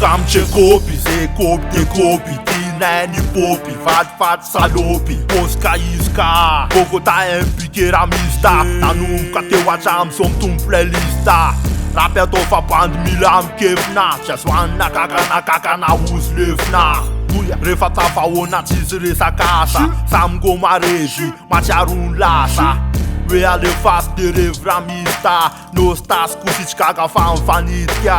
kam që kopi, se kopi të kopi, ti ne një popi, fat salopi, pos ka iska, poko ta empi keramista, ta nunca te watcham som tu playlista. Rapea to fa band milam kefna, që swana kaka na uzlefna. Refa ta fa ona cizre sa casa, sam go mareji, ma c'arun lasa. Vea le fast de revramista, no stas cu si caga fanfanitia.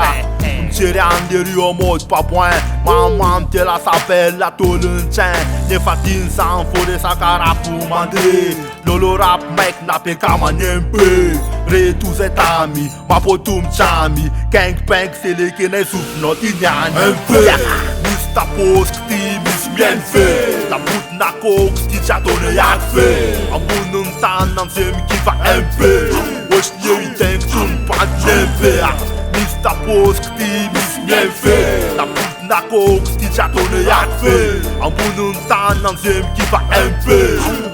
Cere anderi o mod pa point, mamam te la sapel la tolunchen. Ne fatin san fore sa carapu mandre, lolo rap mek na pe kama nempe. Re tu zetami, ma potum chami, gang bang sele ke ne suf not inyani. Mista post ti mis bien fe, la put na coke ti chatone jak fe. Ambunum tan nam se mi kiva MP, wesh nie i denk tun pa nempe. Mista post ti mis bien fe, la put na coke ti chatone jak fe. Ambunum tan nam se mi kiva MP,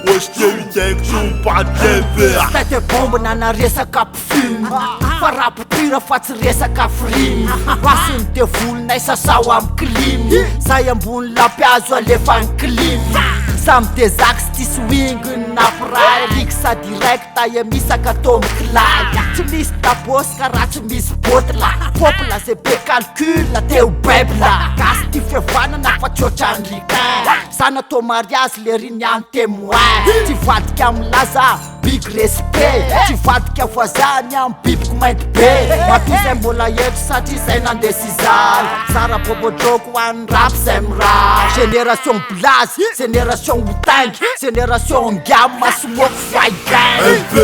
wesh nie i denk tun pa nempe. Stai te bombă na resa ca film, fără pupiră față resa ca frim. Pasă te full n-ai să sau am clim, să i-am bun la peazul elefant clim. Sam te zac sti swing în aprai, rixa direct ai misa ca Tom Clay. Ce mista boss cara ce mis botla, popula se pe calcul la teu bebla. Ca sti fefana na face o cianrica, sana to marias le rineam te moai. Ti fat chiam laza big respect, ti fat che fazani am pip cu mai pe. Ma tu sembo la yet sati sai nan desizal, sara popo joke one rap semra. Génération blast, génération Wu-Tang, génération gamma smoke fight gang. MP,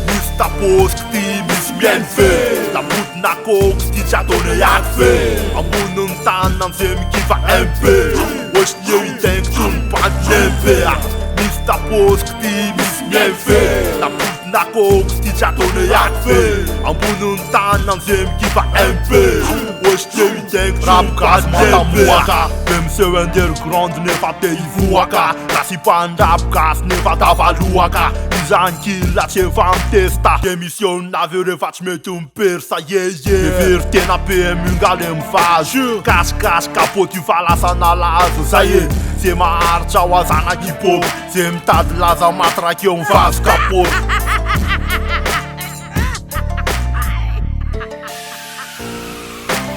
mista post ti mis bien fe, la put na coke ti chatone jak fe. Ambunum tan nam se mi kiva MP, wesh nie i denk tun pa nempe. Mista post ti mis bien fe, la put na coke ti chatone jak fe. Ambunum tan nam se mi kiva MP, wesh nie i denk tun pa nempe. Même se underground ne va te ivuaka, ca si pan rap gas ne va ta valuaka. Izanchila ce vam testa, emisión na vere faci metum persa ye. Verte na pe mungale îmi faci, cas capoti fala sa na lazo sa ye. Se ma arcia wazana hip hop, se îmi tad laza matra che un faz capot.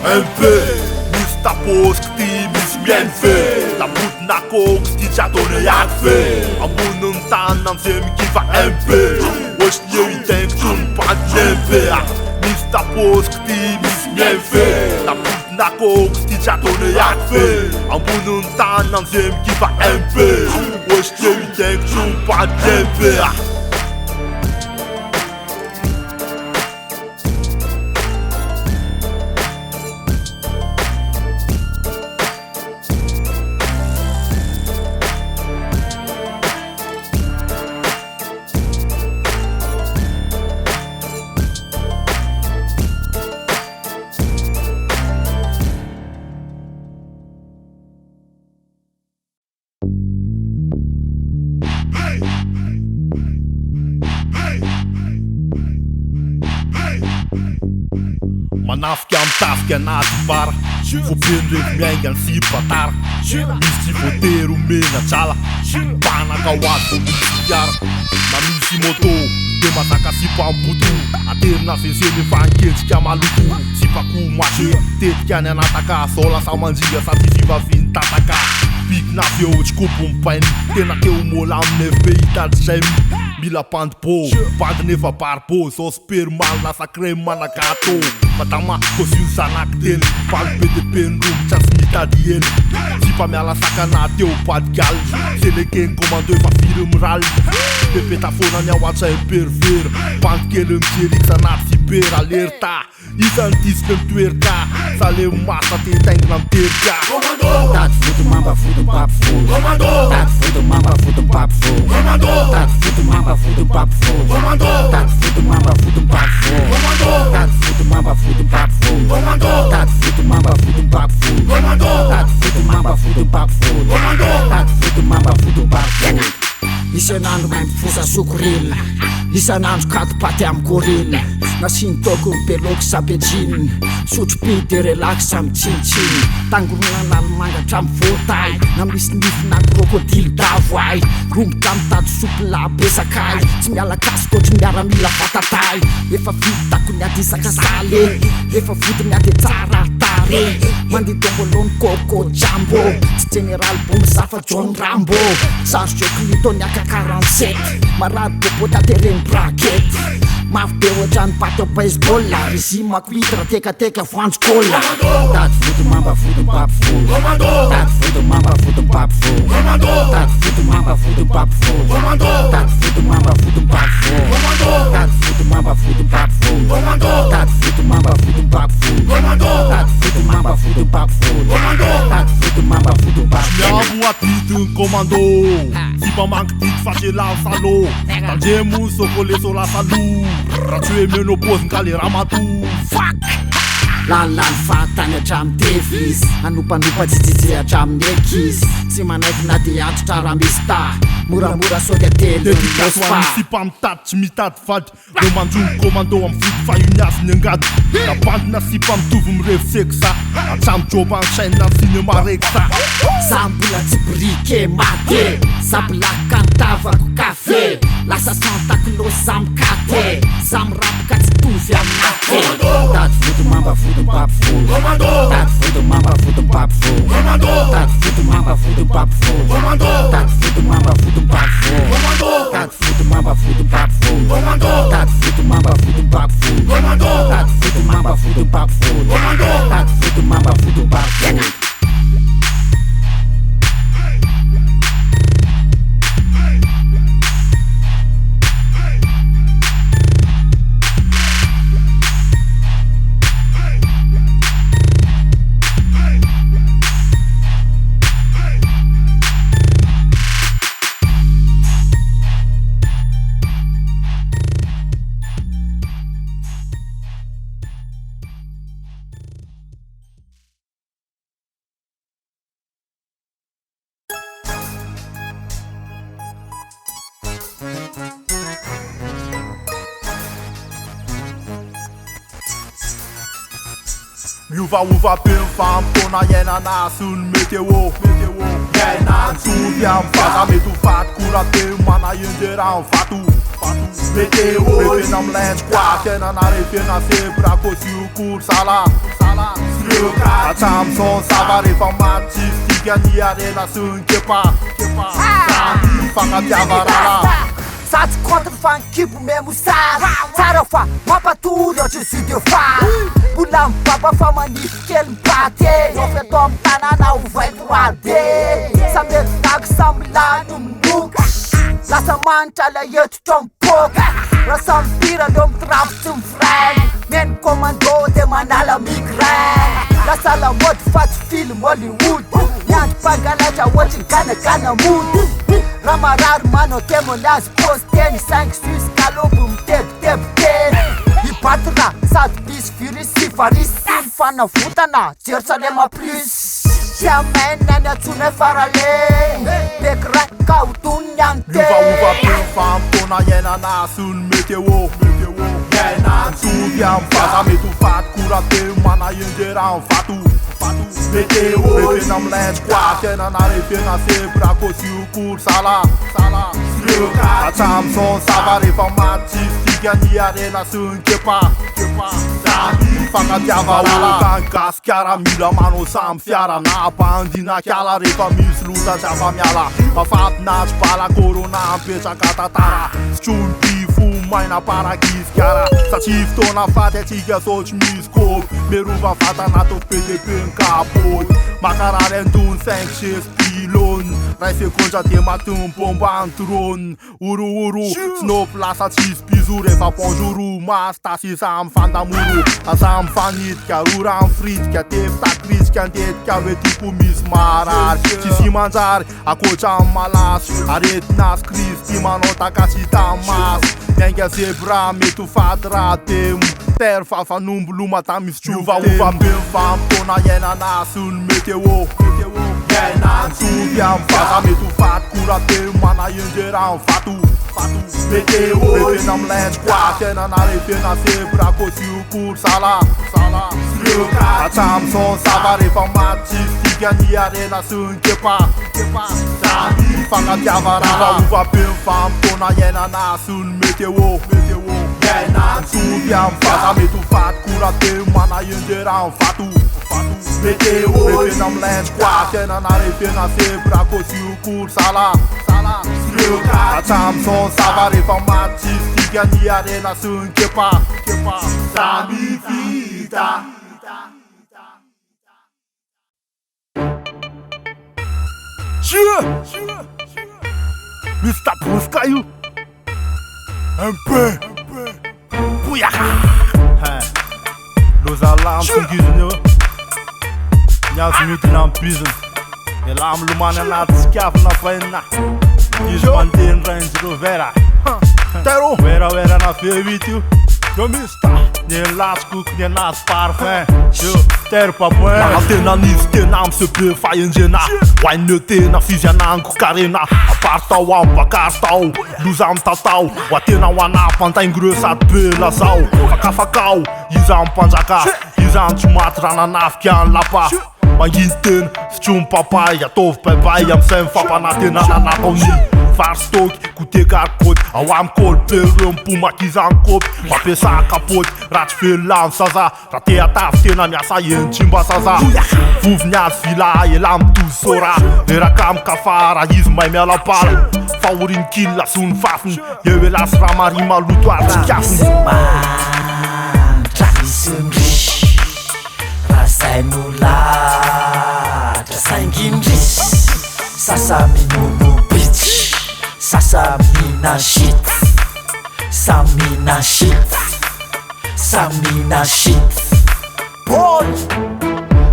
MP, mista post ti mis bien fe, la put na coke ti chatone jak fe. Ambunum tan nam se mi kiva MP, wesh nie i denk tun pa nempe. Mista post ti mis bien fe, la put na coke ti chatone jak fe. Ambunum tan nam se mi kiva MP, wesh nie i denk tun pa nempe. Manafka am tafka na bar, fu prendere mianga al si patar. Misti poteru mena chala, pana kawato mistiar. Ma misi moto, de mataka si pamputu. Aterna fezele fanquete que amalutu. Si pa ku mache, tet que ane nataka. Sola sa mandiga sa tisiva vin tataka. Pik na fio desculpa pen, tena que o molam neve beita de gem. Mila pand po, pand neva par po. So sper mal na sa crema na gato. Matama kosin sanak del, pal pe de pen room chas mita dien. Si pa me ala sakana teu pad gal, se le ken comando fa film ral. De petafona minha watcha e perver, pand que le mcherik sa nat si per alerta. Isantis pen tuerca, sale massa te teng nam terca. Comando, tat futu mamba futu pap fu. Comando, tat futu mamba futu pap fu. Comando, tat futu mamba futu pap fu. Comando, tat futu mamba futu pap fu. Comando, tat futu mamba futu pap fu. Comando, tat futu mamba futu pap fu. Comando, tat futu mamba futu pap fu. Comando, tat futu mamba futu pap fu. Isenando mai fusa sucuril, isan'andro katipaty amin'ny gorille nasiny toko beloko sapetriny sotro-pi de relax amin'ny tsinitsiny tangorona nalomangatra amin'ny votay na misy nifina krokodily davo ay rombotra amin'ny tady sopila besakay tsy mialakasy koatry miaramila vatatay efa vitako ny ady isakasaly efa vodiny ady tsara tare mandeha tombolony coco jambo tsy général bomsafa John Rambo sarotro clito ny aka 47 marady bobota tereny braquette mafy be ohatrany pato baseball izy makuitra tekateka voanjokola tady vody mamba vody papo fo tady vody mamba vody papo fo tady vody mamba vody papo fo tady vody mamba vody papo fo tady vody mamba vody papo fo tady vody mamba vody papo fo tady vody mamba vody papo fo tady vody mamba vody papo fo Miavo apitiny commando Sy mba manky tiky fasela salo Tandremo sokole sola salo Raha tsy hoe menopause ka le ramato Fuck! Lalany fahatany hatramin'ny tevisy Anompanopa tsitsitsy hatramin'ny ekisy Tsy manaiky na de atotra raha misy ta Moramora soka telo Dedicasoany sy mpamitady tsy mitady vady Reo manjony commando amin'ny fody fahiniazy ny angady Nabandina sy mpamitovy mireviseky sa Hatramy joba ny chaîne na cinéma reky sa Sambola tsy brike mate Sabolaka antavako kafe Lasa santakilo samkate Samrapoka tsy tovy aminate Tady vody mamba vody papo fo Tady vody mamba vody papo fo Tady vody mamba vody papo fo Tady vody mamba vody papo fo Tady vody mamba vody papo fo Tady vody mamba vody papo fo Tady vody mamba vody papo fo Tady vody mamba vody papo fo Miova pelo fampona iena nasony météo Iaina mitovy amin'ny vaza mety ho faty korateo mana endrera ny vato Météo refena amin'ny lenjy koa tena narefena sebra kosio kory sala Hatramy son sava rehefa maty tsisika ny arena sy ny kepa Fankatiava rala Sady contre fan kibo mesmo sara Tsara fa mampatory ohatry sy de fa Mbola mibaba fa manify kely mipaty Nofy atao amin'ny tanana ovay 3D Samy eritako samy lano minoka Lasa manitra la hetotra mipoka Raha samy pira leo mitrafo tsy mifrainy Meno commando de manala migraine Lasa la mode faty film Hollywood Miandry mpangalatra ohatry ganagana mody Raha marary manao témoignage posteny 5 jusqu'à l'aube mitebiteby teny Hibaty raha sady misy virus sy varisy sy mifanavotana Jerusalema plus Tsy amaina ny atsona farale Bekra ka hotoniny any Miova pelo fampona iena nasony météo Iaina mitovy amin'ny vaza mety ho faty korateo mana endrera ny vato Météo refena amin'ny lenjy koa tena narefena sebra kosio kory sala Hatramy son sava rehefa maty tsisika ny arena sy ny kepa Fankatiava rala Tany gasikara mila manao samy fiara Na bandina kiala rehefa misy lota tsy afa miala Mafatinatry bala corona mipetraka tantara Sotrony pifo maina parakizikara Satria fotoana faty atsika saotry misy kopy Merova vatana tao PDP ny kapoty Makarary andony 5 pilôny Ray sekondra de matombo bomba ny trôny Oro Snopy lasa tsisy piso rehefa bonjour Masta sy samy fandamoro Samy fanitika rora ny fritika Tefy takritika antetika hoe tipo misy marary Tsisy manjary akoatra ny malasy Aretina sy kristy manao takasy tamaso Miainga zebra mety ho faty raha temo Terre fafanombo lomata misy tiovaova pelo fampona iena nasony météo Iaina mitovy amin'ny vaza mety ho faty korateo mana endrera ny vato Meteo Metena am'lendy quoi tena narefena sebra kosio kory sala Atsamson sava rehefa matisika ny arena sy ny kepa Fagnatiava raha ovabe mifampitona iainana sy ny meteo Iaina ntsovy amy vaza mety ho faty korateo mana endrera ny vato Meteo Metena am'lendy quoi tena narefena sebra kosio kory sala Atsamson sava rehefa matisika ny arena sy ny kepa Samy vita Mr. Boskaio un peu Bouillaka Los alarmes singiziny Niazy midina amy prison Ela amilomany anaty sikavina vainina Izy mandeha ny Range Rover Tero Wera na V8 io Yo mista Ny lasiko ny anazy parfum Yo Tero papoin Naha tena nizy tena amy se be fahendrena Hoainio tena fizy anango karena Apary tao amy bakary tao Loza amy tatao Hoa tena ho anapantaingireo sady be lazao Fakafakao Iza amy mpanjaka Iza ny tsy maty rananafika ny lapa Manginy tena Fitromy papay Ataovy baibay am'izay mifampanantenana nataony Vary stoky, goûté gargoty Ao amy kolbe reo mipomaka izany kopy Mampiasa kapoty Raha tsy velona ny saza Raha te atavy tena miasa eny tsy mba saza Vovy niazy vila ela mitozy sora Eraka amy kafara izy may mialapala Fahoriny killa sy ny fafiny Eo elasy raha mari maloto artsikafiny Tradisynry Raha zay no latra saingindrisy Sasa minono bitch Sasa mina shit Samina shit Samina shit Boy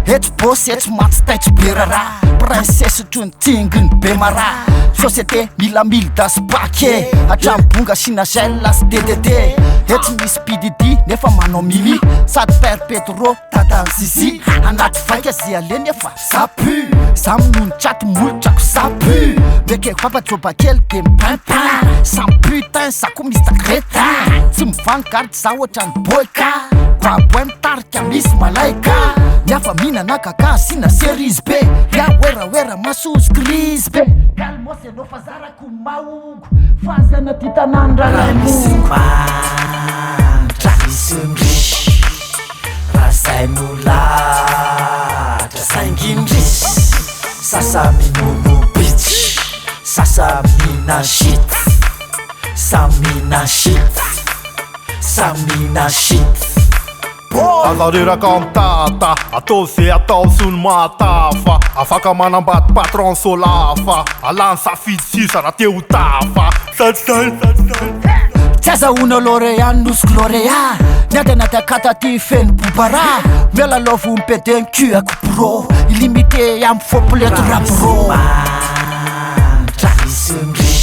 Eto bossy eto maty taitry be rara Princesse trony tinginy be mara Société milamily dasy bake Hatrambonga sina gela sy DDT Eto misy PDD nefa manao mimi Sady père Petro tatany zizi Anaty vaika zy ale nefa sapu Saminono tsaty molotrako sapu Meke fapatroba kely de mipainpain Sans putain sa ko misy takretin Tsy mivangardy za ohatrany boyka Baboy mitarika misy malaika Miafa minana kaka sina series be Ya wera masozy crise be Kalmosy anao fa zarako maogo Fazana ty tanany raraimo Tradisynry Raha zay no latra saingindrisy Sasa minono bitch Sasa mina shit Samina shit Samina shit Aza reraka amy tata Atao ze atao sy ny matafa Afaka manambady patron solafa Alany safidy sisa raha te ho tafa Tsy azahoana lauréat nosiko lauréat Niady anaty akata ty feno bobara Miala lovo mipede ny cuako bro Illimité amy fopleto rap bro Tradisynry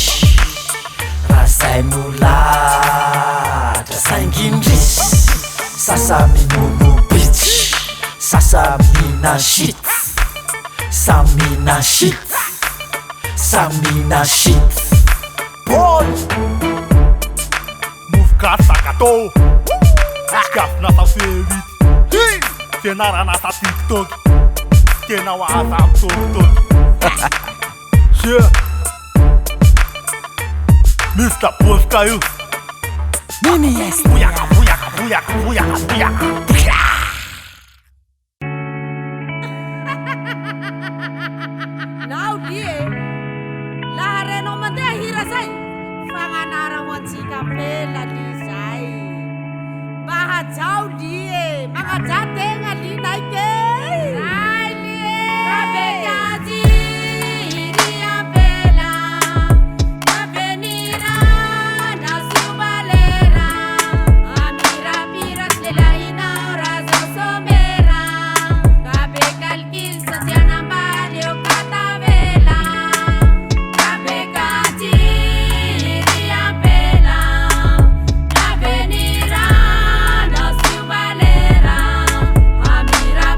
Raha zay no latra saingindrisy Sasa minono bitch Sasa mina shit Samina shit Samina shit Boy Movogasy sakatô Sikafina sa V8 Fianarana sa TikTok Tena ho aza amy tokitoky Mr. Boskaio Mimi yes Bouillaka Now die Laharenao mandeha hira zay Fagnanara ho antsika pela lizay Mba hajao lie Magnaja tegna linake Zay lie Kabekaji Iria pela Avenira Nasubalera Amira Pira Slelaina Raza Somera Kabekalkil Sasiana Malio Katavela Kabekati Iria pela Avenira Nasubalera Amira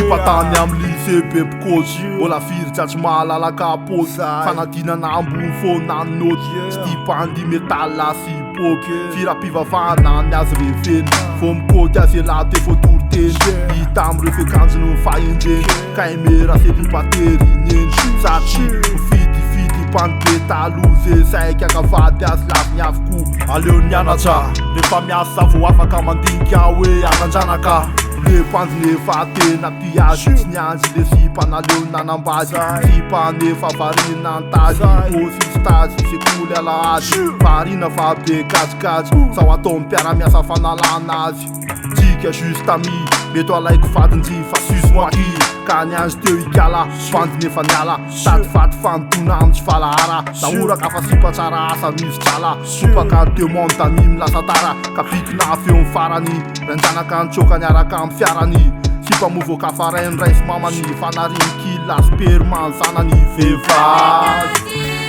Patany am lycée bebe coach mbola firy tsy mahalala kapoty fanadinana ambony foana noty tsy tia pandy métal sy pop firapivavahana ny azy refeny fô mikôty azy elaty efô toriteny hita amreo fekanjony fahendreny kaimera selipatery neny satry fidifity pandy taloze saika akavady azy laviny avoko aleo nianatra rehefa miasa vao afaka mandinika hoe anandranaka le pandy nefa tena piazy tsy nianjy le sipanaleo nanambady sipa nefa varina antazy posy stazy sekoly alahady varina fa be kajikajy sao atao mpiara-miasa fanalana azy tsika juste ami meto alaiko vadinjy fa susy moaky ka nianzy teo ikala pandy nefa niala tatyvaty fanontona amitsy falahara naoraka fa sipa tsara asa misy tsala sopaka teo montami milasa tara ka pikina feo mifarany ranjanaka nitsoka niaraka amy fiarany sipa movoka farainy raisy mamany fanariny kila sperma zanany vevavy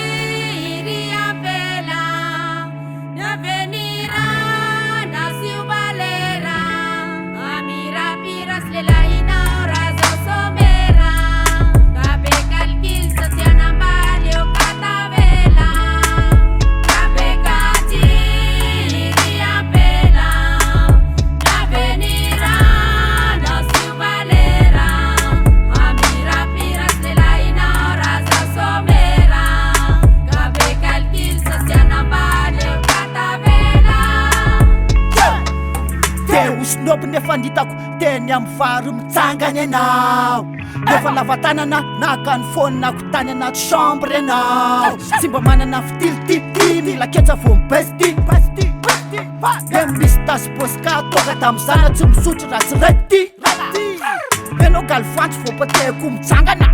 Snob nefa nitako teny amy vary mitsangany anao nefa lavatanana nakany fonako tany anaty chambre anao tsy mba manana fitilitity mila ketsa vo mibesty e misy tasy boska toka tam'zana tsy misotro raha tsy rety enao galivantsy vo pateko mitsangana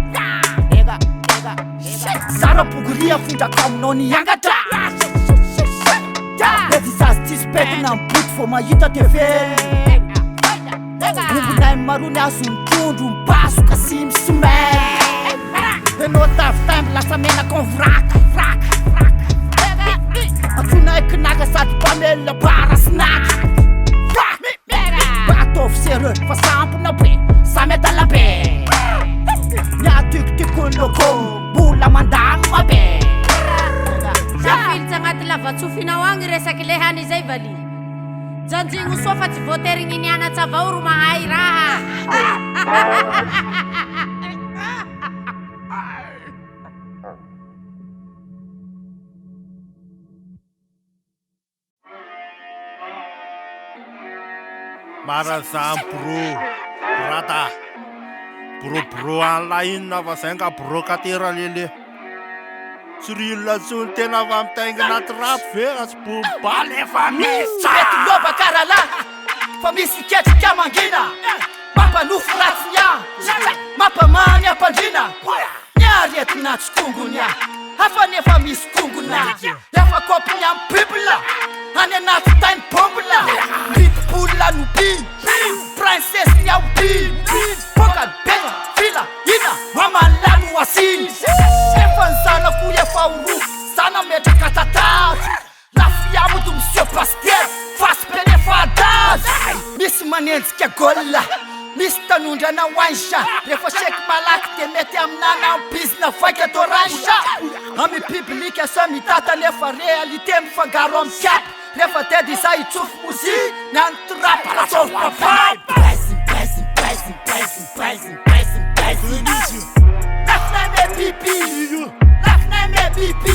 zara bogoria fondraka aminao niangatra mety zazy tsisy petina miboty vo mahita tv ombonay marony azony trondro mibasoka sy misimay enao tavitamy lasa menaka vraka atsonay kinaka sady mpamelona bara snaky ataovy sereux fa sampona be samedala be miatikotiko loko mbola mandamy mabe zafilitsy agnaty lavatsofinao agny resaky le hany zay vali janjigno soa fa tsy voaterigny nianatsy avao ro mahay raha marazam bro brata bro anlainina fa zay nga brocatera lele Surila sun tena vam tengna trap veras pu bale famis mety loba karala fa misy ketrika mangina mampanofo-ratsinya mampamany ampandrina niary etinatsy kongonya hafa nefa misy kongona efa kopiny amy bibla any anaty tany bombla pitbulla nubi princesse niaubi pokal bena fila ina mamanlano wasiny efa nzanako efa oro zana metraka tatazy lafiamoto monsieur pasteur fasy be nefa adazy misy manenjika golla misy tanondrana wansha refa sheky malaky de mety aminana ambizina vaika doransha amy biblika sa mitata nefa réalité mifangaro amy cap refa tedy izay itsofo moziky nanotrapa ratsovy papay lafinay me bibi lafinay me bibi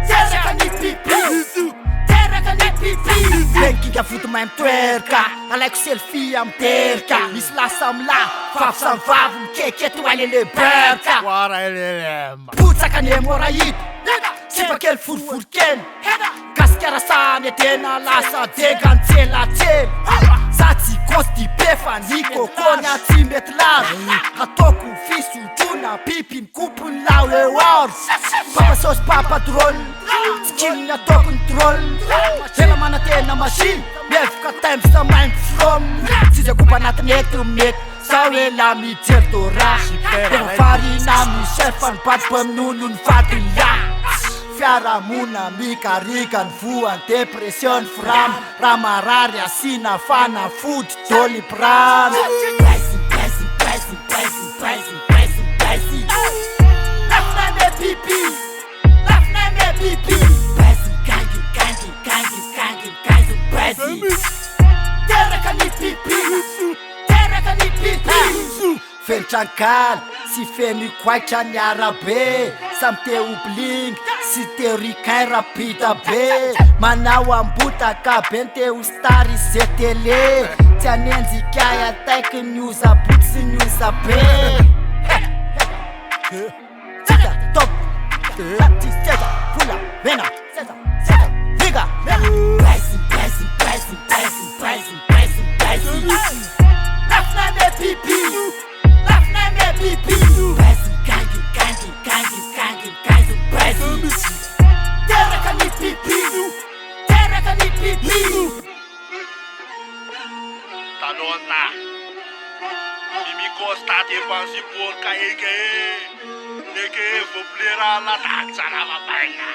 teraka ny bibi teraka ny bibi lenkinga voto mahay mitoeraka alaiko selfie amy teraka misy lasa amla vavy samy vavy mikekety oaly le berka potsaka ny hémorraïde sipakely foriforikely gasikara sany tena lasa degantselatsely za tsy constipé fa ny kokony tsy mety lazo ataoko fisotrona pipi mikopony lao eor papasosy papadrôle tsy kiliny ataoko ny drôle tena mana tena machine mievaka time sa maimby from tsy zay kopa anatiny eto mety sao ela mijery dora tena farina misefa ny badiko amin'olo ny vadiny ya fiaramona mikarika ny voany depression fram ramarary asina fanafody doliprano Fentrankala si feny quaitra ny arabe samy te obling si te rikain rapita be manao ambotaka be ny te ho stary ze tele tsy anenjikay ataiky ny oza boty sy ny oza be tsika top tsika fula mena figa lafna me pipi Talona Mimi Costa dépense pour Kaeke Neke faut plaire à la taxe à la babaïna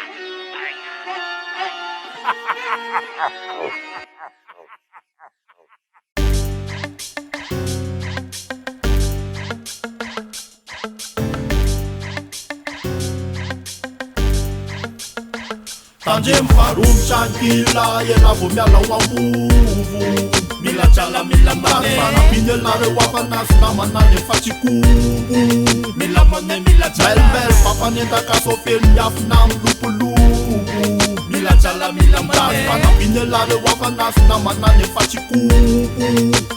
Tanjem farum shankila yela vomiala wambuvu Mila chala mila mane Pana pinelare wapanas namanane fachikubu Mila mane mila chala Bel papa nenda kasofel yafnam lupulubu Mila chala mila mane Pana pinelare wapanas namanane fachikubu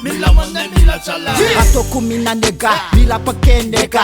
Mila mane mila chala Atoko mina nega, mila pake nega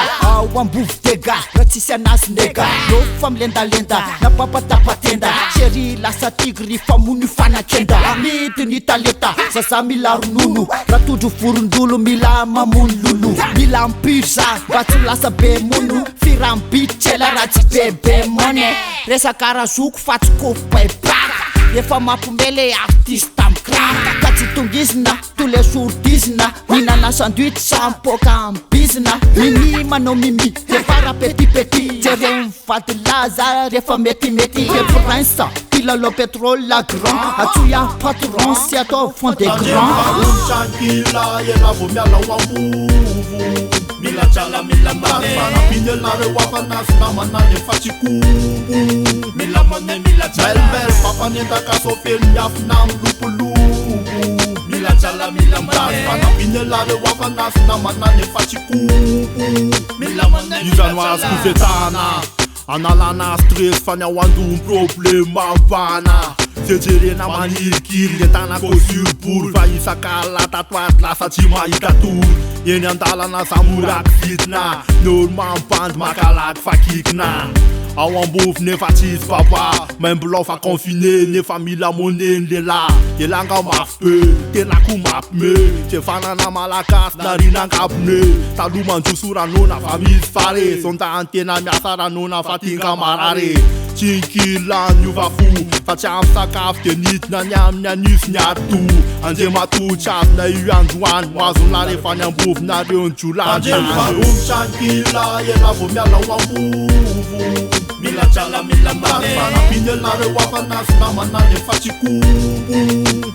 Wambuvu tega, ratisi anas nega No fam lenda lenda, na papa tapatenda Sheri lasa tigri famuni fana kenda Amiti ni taleta, sasa mila rununu Ratuju furundulu mila mamun lulu Mila mpirza, batu lasa be munu Firambi chela rati be mone Resa kara zuku fatu kofu pai baka Efa mapumbele artista mkraka Katsitungizna, tule surdizna Mina na sandwich sampoka ambizna Mimi mano mimi, refara petit petit Tere mfatilaza, refa meti meti Prince, pila lo pétrole la grand Atuya patron, si ato fond des grands Shankila, yela vomiala wambuvu Mila chala mila mane Pana pinelare wapanas namanane fachikubu Mila mane mila chala Bel papa nenda kasofel yafnam lupulubu Mila chala mila mane Pana pinelare wapanas namanane fachikubu Mila mane mila chala Izanuas analana stress fanya wandu problema bana Sejerena manikiri getana kosibur Vaisa kala tatuat lasa cima ikatur Yeni andalana samurak fitna Norman band makalak fakikna Awan bouf ne fatis papa Men blof a confiné ne famila monen de la Yelanga mafpe, tenaku mapme Chefana na malakas na rinanga apne Taluman jusura nona famis fare Sonta antena miasara nona fatinga marare Chinkilan yuva fu Facham sakaf tenit na nyam nyanus nyatu Anje matu chaf na yuanjuan Wazun la refanya bouf na rion chulan Anje farum chankila yela vomiala wambuvu Mila chala mila mane Pana pinelare wapanas namanane fachikubu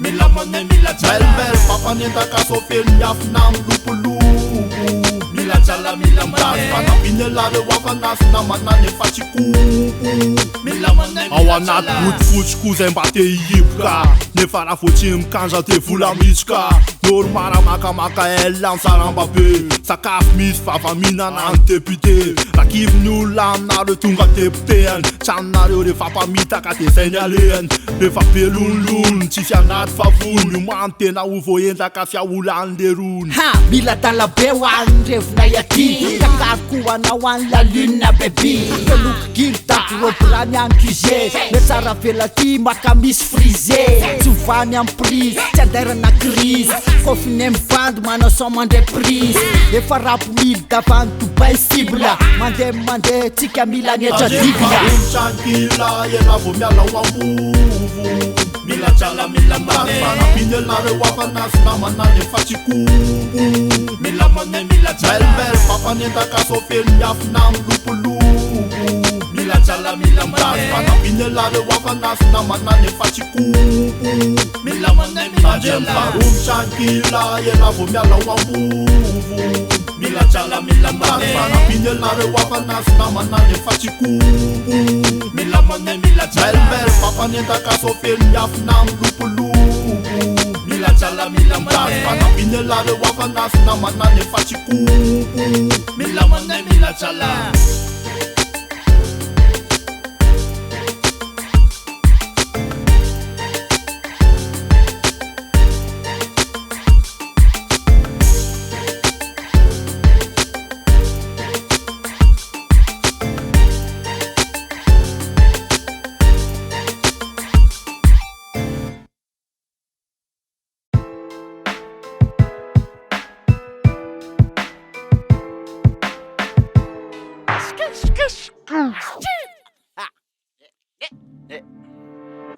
Mila mane mila chala Bel papa nenda kasofel yafnam lupulubu Mila chala mila mane Pana pinelare wapanas namanane fachikubu Mila mane mila chala Awanat bout fuch kuzen bate yipka Ne fara fochim kanja te fula michka Normara maka maka elan saramba be Sakaf mis fava mina na antepite Rakif nu lam na retunga tepten Chan na re fa mita ka te senyalen De fa pelun lun Tifia nat fa fun Yu mante na uvo yenta ka fia ulan de run Ha, mila tala bewa rev na yati Kakar kuwa na wan la lune na bebi Peluk girta robran yan kije Mesara velati maka mis frise Tsuvani am prise Tjadera na crise Confine mband mana so mande prise Efa rap mil davantu bay cible Mande tika mila nyetra digla Shankila yela vomiala wambuvu Mila chala mila mane Pana pinelare wapanas namanane fachikubu Mila mane mila chala Bel papa nenda kasofel yafnam lupulubu mila jala mila mane Panapinelare wafanas na manane fachikubu Mila mane mila jala Umchankila yela vomiala wambuvu Mila jala mila mane Panapinelare wafanas na manane fachikubu Mila mane mila jala Belbel papa nenda kasofel nyaf nam lupulubu Mila jala mila mane Panapinelare wafanas na manane fachikubu Mila mane mila jala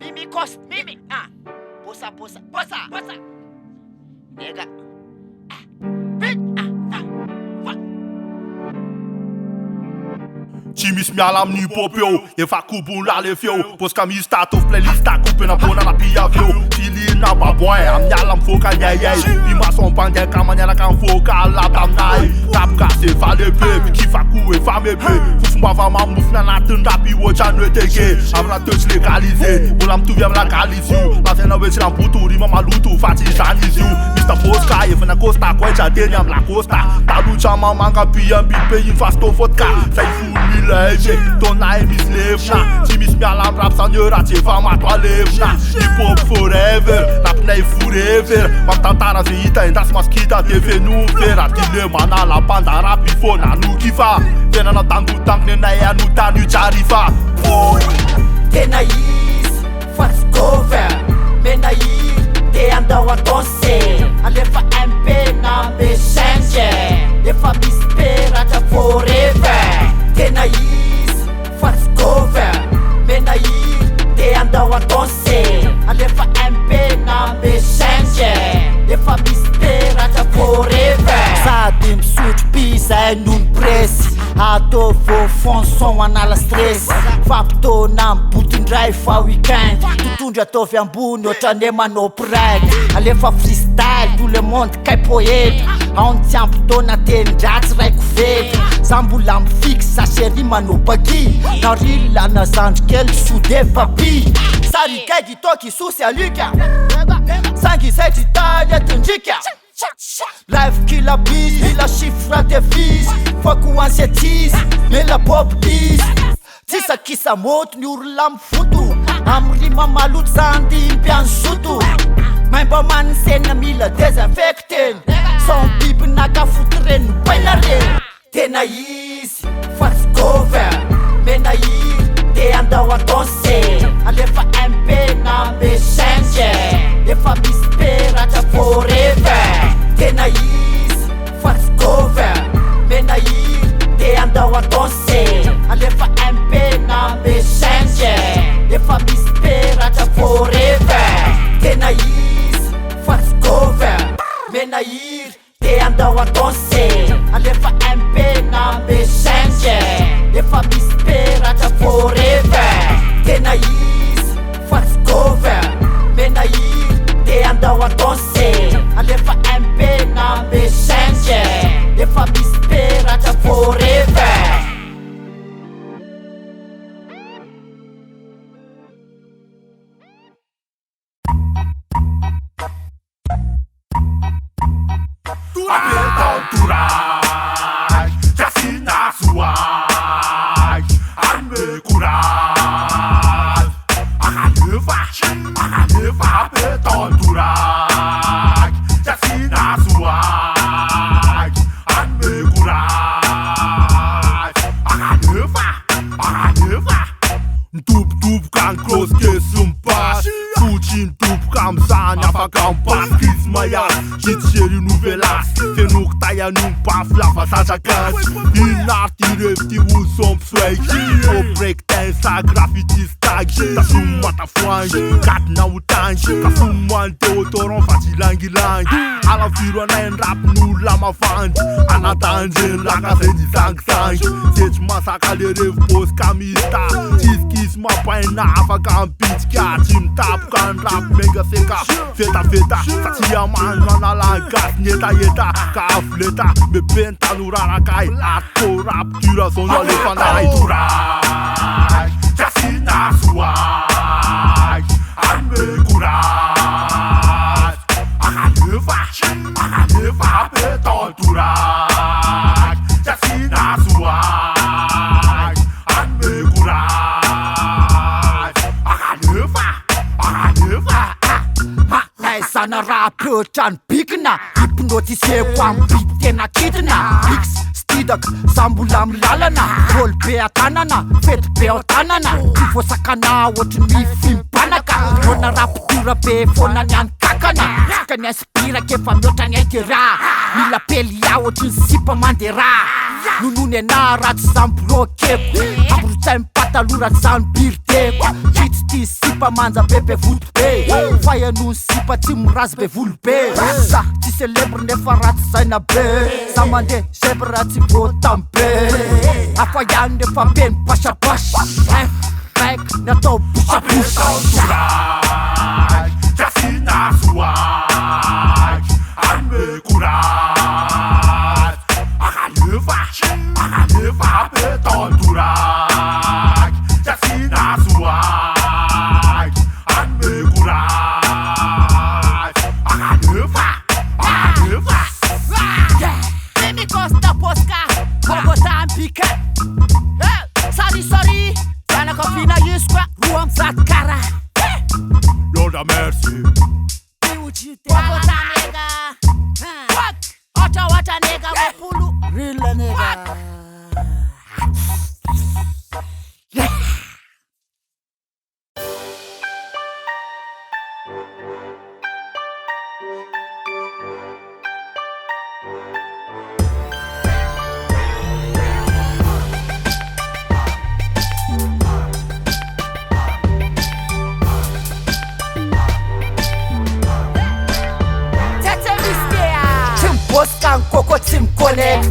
Mimi cost Mimi Posa posa posa posa Nega Timis miala amni popio Efa kubun la le fio Poska mi start of playlist ta coupe na bona na pia vio Fili na baboy am miala mfoka nyeye Bima son pande kamanya la kan foka la tamnai Tap ka se fa le pe Kifa ku e fa me pe Fufumba fa ma mouf na la tunda pi wo chan teke Amra touch legalize Bolam tu viam la galiziu La tena we silam putu rima malutu Fati janiziu Mr. Poska e fena costa Kwecha deniam la costa Talu chama manga pia Bipe yin fasto vodka Say fool me ton eye mislevna Timis mi alam rap sanjera Teva ma tua levna Hip hop forever Rap nei forever Mam tantara zeita Endas maskita TV nu vera Tile mana la banda rap ifo na nu kifa Tena na tangu tank ne na ya nu tanu charifa Tena is Fats cover Mena yi Te anda wa danse Alefa MP na me change Lefa mi spera ta forever Tena is Fats cover Mena yi Te anda wa danse Alefa MP na me change Lefa mi spera ta forever Sady misotro pisa nun press Ato fofon son anala stress Fampitona mbotindray fa weekend Totondra atovy ambony ohatrane manao pride Alefa freestyle tout le monde kay poeta Aony tsy ampitona telin-dratsy raiko veto Za mbola mifixe sa chéri manao baki Na rila na zandro kely sode papi Sary kaiky toky sosy alika Sangy zay tsy taly tondrika Life kila bis, mila chiffre de fils Fuck ou ansetise, mila pop dis Tisa kisa moto ni urla mfutu Amrima maloto zandi mpian sutu Maimba man sena mila desinfecten Son bibi naka futren paina re Tena easy, fast cover Mena yi, te anda wa danse Alefa MP na me change Lefa mi spera ta forever Tena is fast cover Mena yi Te anda wa danse Alefa MP na me change Lefa mi spera ta forever Tena is fast cover Mena yi Te anda wa danse Alefa MP na me change Lefa mi spera ta forever Tena is fast cover Mena yi Te anda wa danse Alefa MP na me change Lefa mi spera ta forever Aperta entourage Jacina suai Arme courage Akaneva aperta entourage Jacina suai Arme courage Akaneva Tup kan close ke sumpas Fucin tup kam zanya fa kam pas Kis maya Jit sheri nouvelas Fenuk taya nung paf la fa sa jakas Inarti repti ou som sway O break Tain sa graffiti stag Tasuma tafuangy Katina utangy Kafumoany teo toron fa tsy langilangy Alaviro anay nrapin'olona mavandy Anatanjeny laka zay ny sangisangy Setry masaka le revi-pôsy kamista Kisikisy mampaina afaka mpitsika Tsy mitapoka ny rap mengaseka Fetafeta satria manano analangasy Nyetaeta ka avoleta Bebe ny tanorarakay Atko rap dura zao ny alefanay Courage, Jacina suai Ame courage Akaleva beton courage Jacina suai Ame courage Akaleva Naizana rap trany bikina Hypnotiseko am beat tena kitina Mix stidaka zambola amy lalana Rôly be atanana, fety be ao tanana Tivosakana ohatry ny fimbanaka Rôna rap dura be fôna ny any kakana Ka ny inspiraka efa mihoatra ny aity raha Mila pelia ohatry ny sipa mandera Nonony ana ratsy zamborokeko Amborotsay mipataloha ratsy zany biriteko Kitsy ty sipa manja bebe voto be Faiano sipa tsy mirazy be volo be Za tsy célèbre nefa ratsy zaina be Za mandeha zèbre ratsy votam be Afa ihany nefa be ny basabasa Rek natao bosabosa Courage, Jacina suai Ame courage Akaleva beton courage Jacina suai Ame courage Akaleva Mimi Costa Posca Bogotá Ampica Sorry Jana Cofina Yusqua Ruam Zakara Lord have mercy Bogotá nega Wata nega Wapulu Real nega Koko tsy miconnect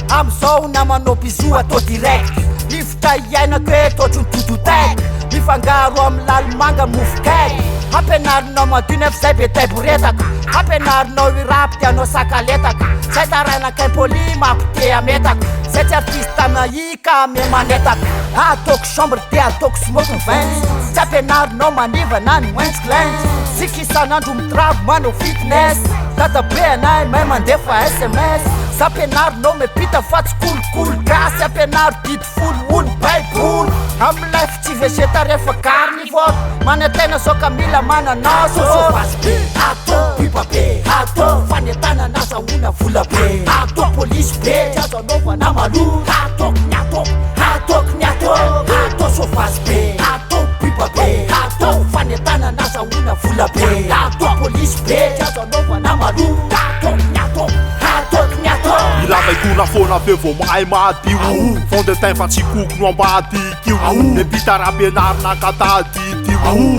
Amizao namanao bizo atao direct Lifotra iainako hoe totry ny tototek Mifangaro amy lalimanga mofokay Ampianarinao madio nefa zay be taiboretaka Ampianarinao i rap tianao sakaletaka Zay taranakay poli mampite ametaka Zay tsy artiste maika ame manetaka Ataoko chambre de ataoko smoke vent Tsy ampianarinao manivana ny wentsklent Sikisanandro mitravo manao fitness Dadabe anay may mandefa SMS Sa ampianarinao mepita fa tsy kolokolo gasy Ampianaro didy folo olo baiboly Amy life tsy vegeta rehefa carnivore Manatena soka mila mananao Sosovasy be Atao pipa be Atao fanetana nazahoana vola be Atao polisy be Tsy azo anaovana malo Atao kniatao Atao kniatao Atao sovasy be Atao pipa be Atao fanetana nazahoana vola be Atao polisy be Tsy azo anaovana malo Atao kniatao Atao kniatao Ilava ikona fona be vo mahay madio Fonde tain fa tsy koko no ambadikio Nepita rampianarina kataditio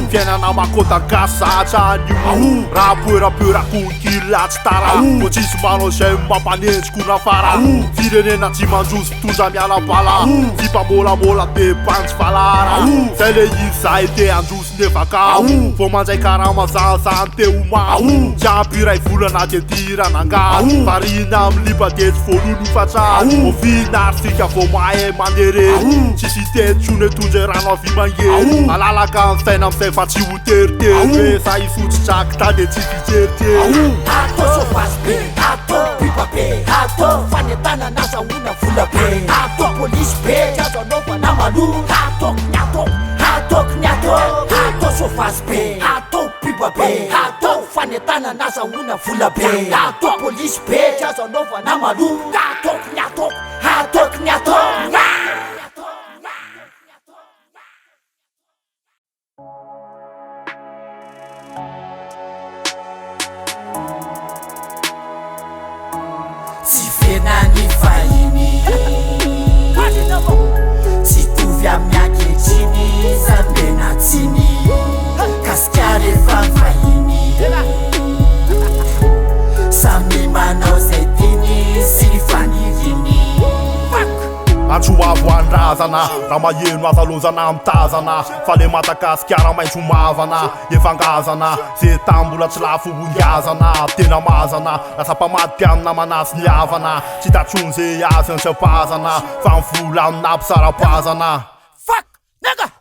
Fiainana makota gasatra anio Raha poerapera konkila tsy tara Fô tsisy manao zay mampanenjiko nafara Firenena tsy mandroso tondra mialabala Fimpamôlamôla be bantsy valara Zay le izy zay te androso nevaka Fô manjay karama zanzany teo mao Tsy ampy ray volana de dirananga Varina amy libate tsy voalolo fatra Ofinarysika vao mahay mandere Tsisy tetitsone tondra rano avy mangery Alalaka ny saina amizay fa tsy ho teritery Sa isotsitraky ta de tsy fijeritery Atao sovasy be Atao pipa be Atao fanetana nazahoana vola be Atao polisy be Tsy azo anaovana malo Atao kniatao Atao kniatao Atao sovasy be Atao pipa be Atao fanetana nazahoana vola be Atao polisy be Tsy azo anaovana malo Atao kniatao Atao kniatao Tsy fena ny fahiny Tsy tovy amin'ny ankehitriny ankehitriny zambenatsiny kasika rehefa mivahiny samy manao zay tiany sy ny faniriny Antroavo andrazana raha maheno azalozana mitazana fa le Madagasikara maintso mavana efangazana ze tambola tsy lafo ongazana tena mazana lasa mpamadika amina manasy ny havana tsy tatrony ze azy antsapazana fa mivola amina mpisarapazana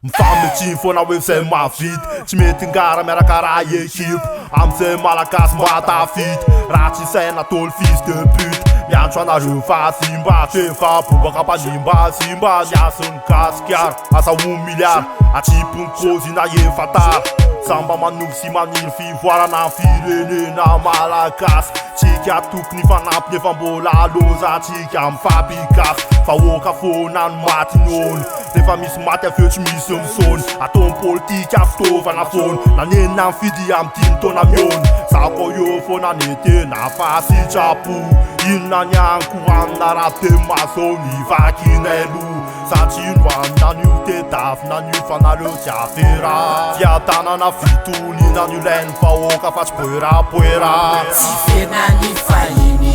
mifametsiny foana hoe zay mahavity tsy mety ngara miaraka raha ekipo am'izay malagasy mba tafity raha tsy saina tôly fils de pute miantso anareo fa simba tsy efa bobaka mpanimba simba niasy ny Gasikara asa 1 miliara atsipony kozy na efatara samba manovy sy maniry fivoarana firenena malagasy tsika tokony fanampy nefa mbola aloza tsika mifapikasy fa oka foana ny matinony rehefa misy maty aveo tsy misy misony ataony politika fitaovana foana nanenina mifidy am'dimy taona miony zako eo foana netena fa sitrapo inona ny anko amina raha te masony vakinay lo satrino amina nio tedafy na nio fanareo tsy afera fiatanana fitony na nio lainy vahoaka fa tsy poerapoera tsy fena ny fahiny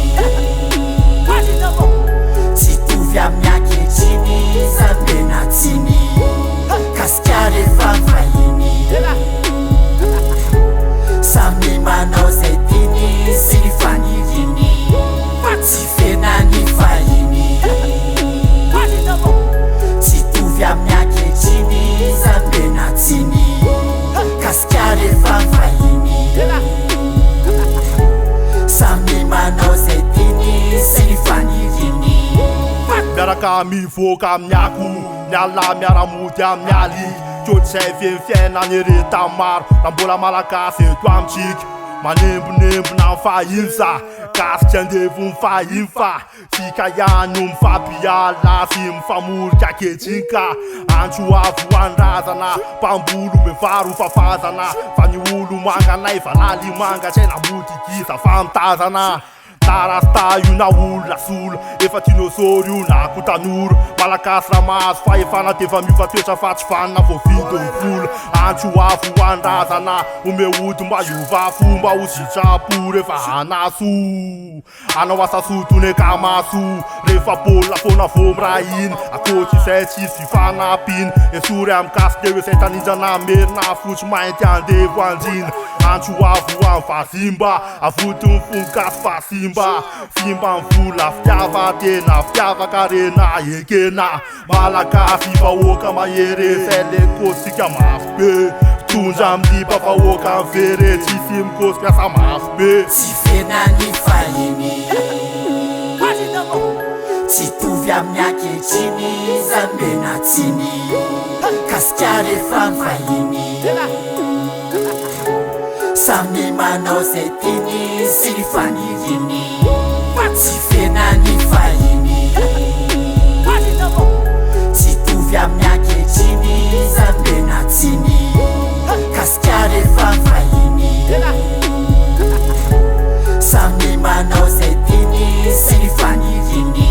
tsy tovy amin'ny ankehitriny zambenatsiny kasika rehefa mivahiny samy manao zay tiany sy ny faniriny tsy fena ny fahiny tsy tovy amin'ny ankehitriny zambenatsiny kasika rehefa mivahiny samy manao zay tiany sy ny faniriny miaraka mivoaka amin'ny ako miala miaramody amin'ny aly tsotr'izay fiainany ereta maro raha mbola malagasy eto amitsika manembonembona mifahiny za gasika andevo mifahiny fa fika ihany mifampiala sy mifamorika ankehitriny ka antsoavo andrazana mpambolo mevaro fafazana fa ny olo manganay valaly manga tsy namotikiza fa mitazana tarasta io na olona sola efa tinosôry io na kotanora malagasy raha mahazo fahefana defa miova toetra fa tsy fanina voavidy vola antsoavo andrazana ome ody mba iova fomba ho sitrapo rehefa hanaso anao asa sotony kamaso rehefa baolina foana vomrahiny akoatra izay tsisy fifanapiny esory amikasika eo izay taninjana merina fotsy mainty andevo anjina antsoavo amin'ny vazimba avotiny fongasy fasimba fimba mvola fitiava tena fitiavaka rena ekena malagasy vahoaka mahery zay le kosika mafy be tondra amlipa vahoaka mivere tsisy mikosy miasa mafy be tsy fena ny fahiny tsy tovy amin'ny ankehitriny zambenatsiny kasika rehefa mivahiny samy manao zay tiany sy ny faniriny tsy fena ny fahiny tsy tovy amin'ny ankehitriny zambenatsiny kasika rehefa mivahiny samy manao zay tiany sy ny faniriny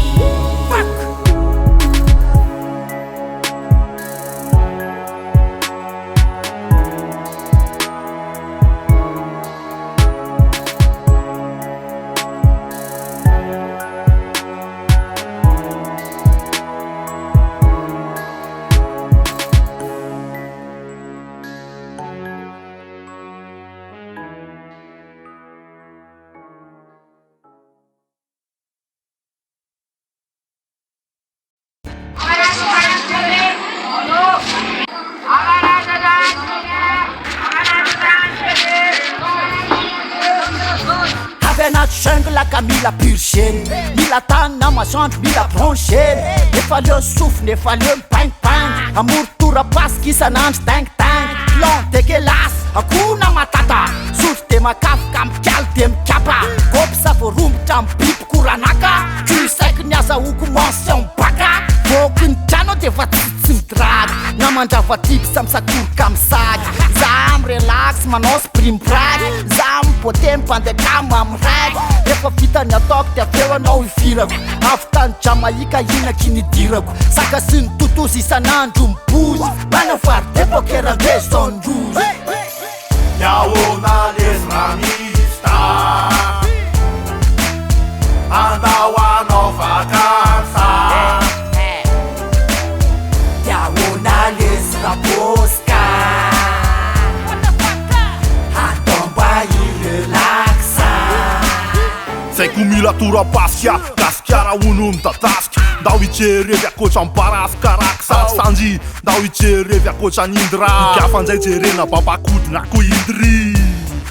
Laka mila purgeny mila tany na masoandro mila brancheny nefa leo sofy nefa leo mipaingpaingy amorotorapasiky isanandro tangitang plan degelasy akona matata sotro de makafika mikaly de mikapa gopsa voarombotra mibiby koranaka kusaiko ny aza oko mention baka voky ny trano defa tsy midragy na mandravatipy samsakoroka misaky za mrelax manao sprimbrag za mibote mipandeka mamiragy rehefa vita ny ataoko de aveo anao ivirako avy tany Jamaika inaky nidirako saka sy ny totozy isan'andro mibozy manafary de poker maison rouge Yaona l'eslamista andao anao vacanza Yaona l'esraposca atomba irelaxa Saiko mila tora-pasika gasikara ono midadasika ndao hijerevy akoatra miparasikaraky sady sanji ndao hijerevy akoatra n'indra ikafanjay jerena babakodina ko indry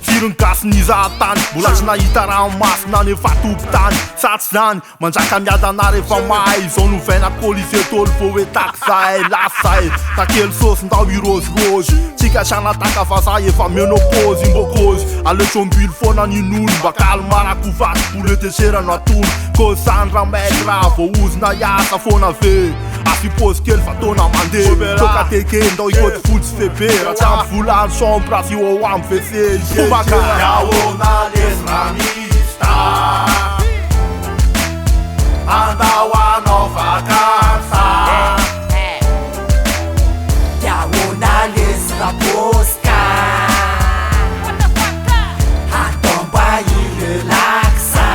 firony gasy nizahantany mbola tsy nahita ranomasina nefa topotany satsy zany manjaka miadana rehefa mahay zao novaina kolise tolo vo hoe takizay lasay takely sosy ndao irozirôzy tsika sanataka vaza efa menopôzy mbokôzy aletrombily foana nin'olo mba kalmarako vaty desera no atono ko zany ramaky raha vo ozina iasa foana ve afipôzy kely fa tona mandeha toka teke ndao ikoty fotsy febera tsy ampy volany chambre asy eo amy wc Yaona l'eslamista andao anao vacanza Yaona l'esraposca atomba irelaxa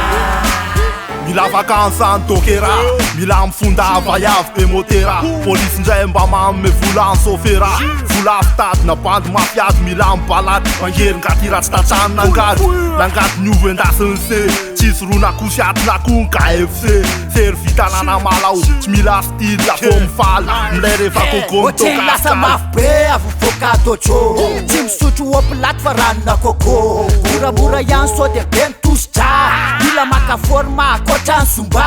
mila vacansa ny tokera mila mifunda vaiavy be motera polisy indray mba manome vola ny sofera vola avitadina bandy mafiady mila mibalady mangery-ngaty raha tsy tatranina angady nangady ny ovo endasiny se tsisy rona kosy atina koa ny KFC sery vitanana malao tsy mila style fo mifaly milay rehefa kogo Otriny lasa mafy be avovoka totro tsy misotro opilaty fa ranona koko moramora ihany so de be mitositra mila maka forma akoatra ny zomba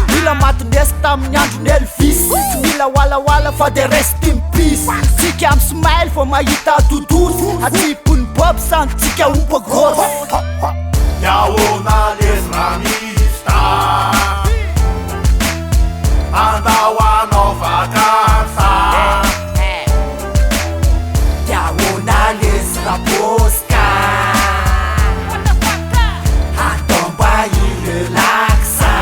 mila matinesy tamin'ny andro ny Elvis tsy mila walawala fa de rest in peace tsika amy smile fo mahita dodosy atsipony bob santsika ompagosy Yaona l'eslamista andao anao vacanza Yaona l'esraposca atomba irelaxa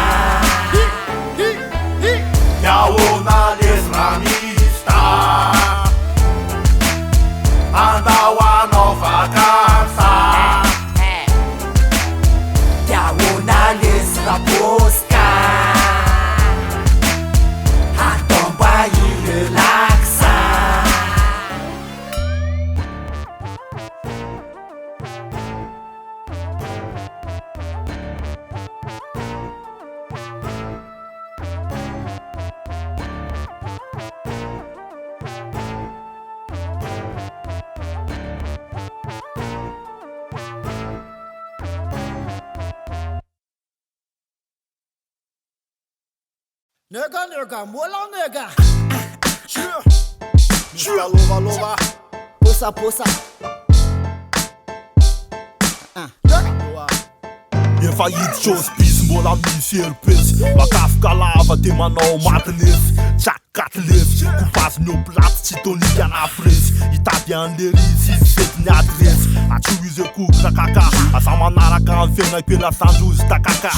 Yaona l'eslamista andao anao vacanza Yaona l'esraposca atomba irelaxa Nega, mola nega. Mr. Lova Posa. efa hiditra hospice mbola misy herpesy makafika lava de manao matilesy tsakatilesy kopazy ny oplaty tsy tonika anafresy hitady an'le risy izy sety ny adresy atro izy ekokitra kaka aza manaraka amin'ny fiainam-pela sandrozy takaka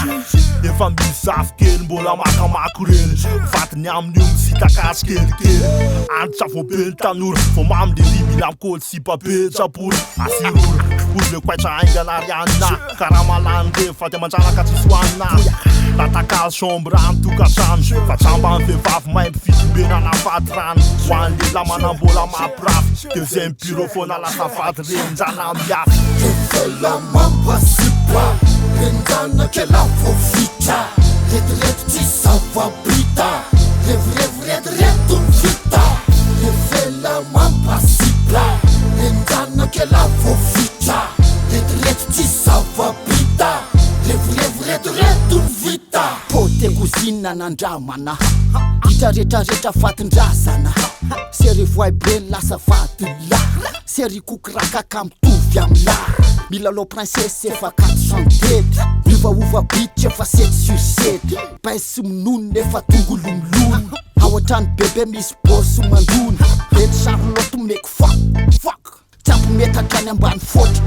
efa misy zafy kely mbola makamako reny vatiny amin'io misita kasy kelikely antitra vo be ny tanora vo mamy le ry mila mikôly sy pabe tsapory asirora ozy le koaitra aingana rianina karaha malany rehefa de mandraraka tsisy hoanina latakazy chambre any tokatrano fa tramba ny vehivavy maimby fitombena nafady rano ho an'le lamanambola mampirafy deuxième bureau foana lasa fady renjana miafy Fela mampasipa renjana kela vovita reto tsy zava-bita reto ny vita fela mampasipa renjana kela vovita reto tsy zava-bita reto ny vita pote kozina nandramana hitra retraretra fatindrazana sery voay be lasa vadila sery kokrakaka mitovy amina milalo princesse efa 400 miovaova bitry efa 7/7 baisy minonony efa tongolomolony ao atrany bebe misy bosy mandony reny Charlotte meky fuck tsy ampy mety hatrany ambany fotra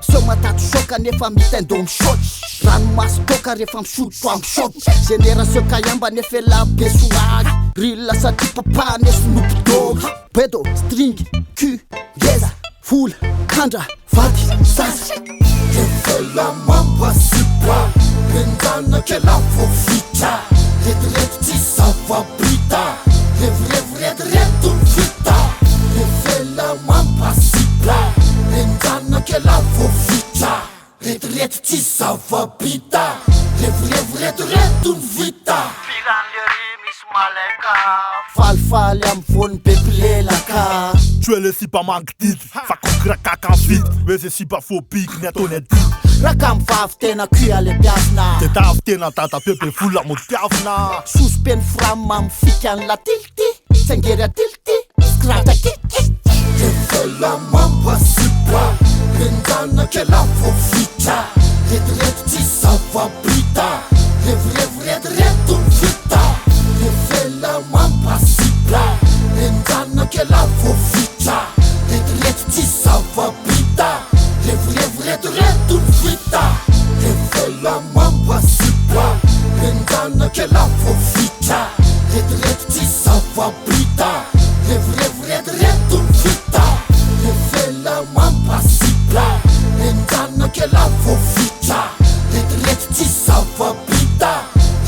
Seo matato soka nefa mitaindo misotry ranomasy toka rehefa misotro am'sopy génération kayamba nefa elabe soagy rilla sady papa nefa nompodogy bedo string cu ngeza vola kandra vady sasy efela mampasipa rendanake la vovita retirety tsy zavabrita revireviretirety vita efela mampasipa rendanake la vovita retirety tsy zavabrita revireviretirety vita falifaly amy vony bebelelaka Tuele si pas manque dit, fa konkraka kan vite. Weze si pas faux pique, net honnête dit. raka mivavy tena kuale piasina Te taf tena tata pepe fula mo tiafna. suspeny frama amy fikany la tilty tsangery atilty skrata kiki efela mampasipa rendanake la vovita retirety tsy zavabrita revireviretirety vita efela mampasipa rendanake la vovita retirety tsy zavabrita revireviretirety vita efela mampasipa rendanake la vovita retirety tsy zavabrita revireviretirety vita efela mampasipa rendanake la vovita retirety tsy zavabrita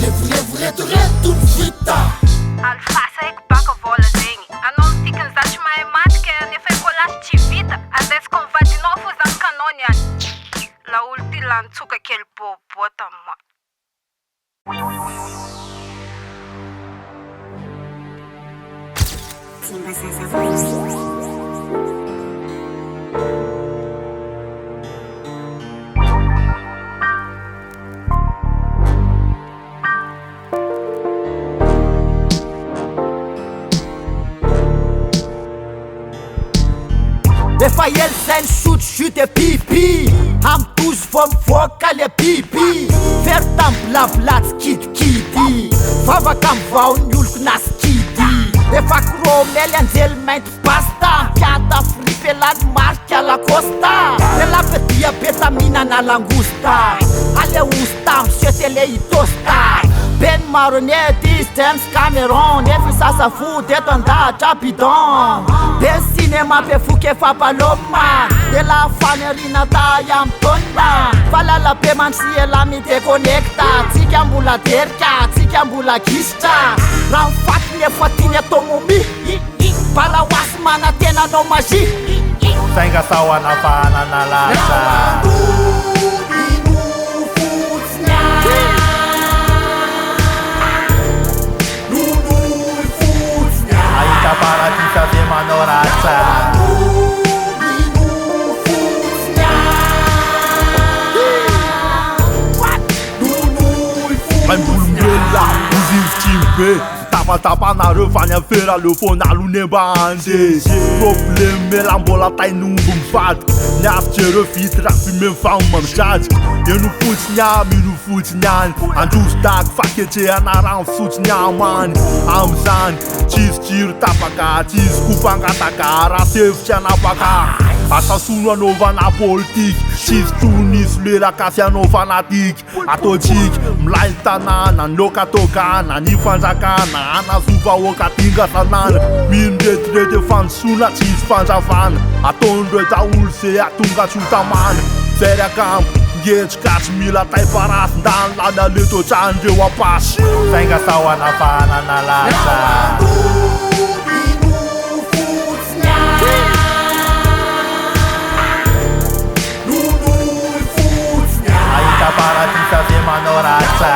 revireviretirety vita Alfaça é que baca vola zengy. Anao tiky ny zatry mahay maty ke nefa école tsy vita. Azesiko mivadinao fô zany kanao niany. Laolo ty lantsoka kely bôbôta ma. Simba Sasa Voice. Efa ely zay ny sotro de pipi amy dozy vao mivoaka le biby fery tamy bilabilatsy kidikidy vavaka amy vao ny oloko nasykidy efa kromely anjely mainty pasta mpiata fripelany marika lacosta elapedia betaminana langosta ale osta monsieur tele itosta Ben Maronette, James Cameron, nefa sasafody eto andahatra bidon Ben cinéma be foky efa paloma de la fanarina tay amy taona fa lalabe mandry ela midéconnecta tsika mbola derika tsika mbola gisitra raha mifaty nefa tiny atao momi balaoasy mana tena anao magie Sainga sawa na fana na lata. Aita para tisa de manorata. Vai mbulungela, uzimbe. Tapa na revanya fera le fona lune bande. Probleme la mbola tai numbu mfat. Nyaf chere fitra fi me fam mam chat. Eu nu futs nya, mi nu futs nyan. Anjus tak fakete anaran futs nya man. Amzan, cheese tir tapaka, cheese kupanga takara sef chana paka. Asasuno nova na politique, cheese tunis le la kasia no fanatique. Atotik, mlain tanana, noka tokana, ni fanzakana. Ana zuva wokatinga sanana mindretrete fansuna cheese fanzavana. Atondre ta ulse atunga chutamana. Feria camp, gets catch mila tai paras dan lada leto chanje wapas. Sainga sawa na fana na lata. Aita para tisa de manorata.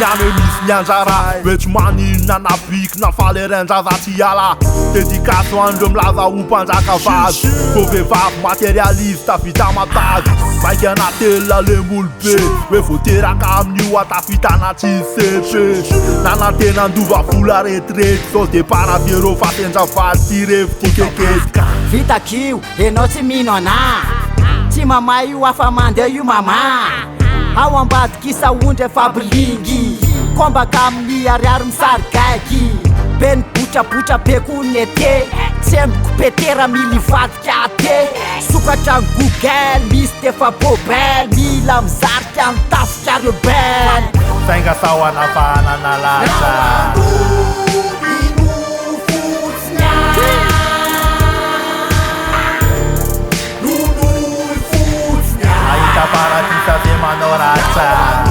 Nyame mis nyanjarai Veci mani nana pik na fale renja zatiala Dedicato andrem laza upanjaka vaz Kove vav materialista vita mataz Vai que na tela lemulpe We fotera cam niua ta fita na cisepe Nana tena nduva fula retret Sos de para vero fatenja fati refti kekeska vita kio enao tsy mino ana tsy mamay io afa mandeha io mama ao ambadiky saondry efa bilingy kombaka amin'ny ariary misarigaiky be ny botrabotra be ko ny ete tsy ambiko petera mily vadika te sokatra ny google misy defa bobel mila mizarika ny tafika rebel sainga sahoana fahanana lasa ahita paradisa ze manao rasa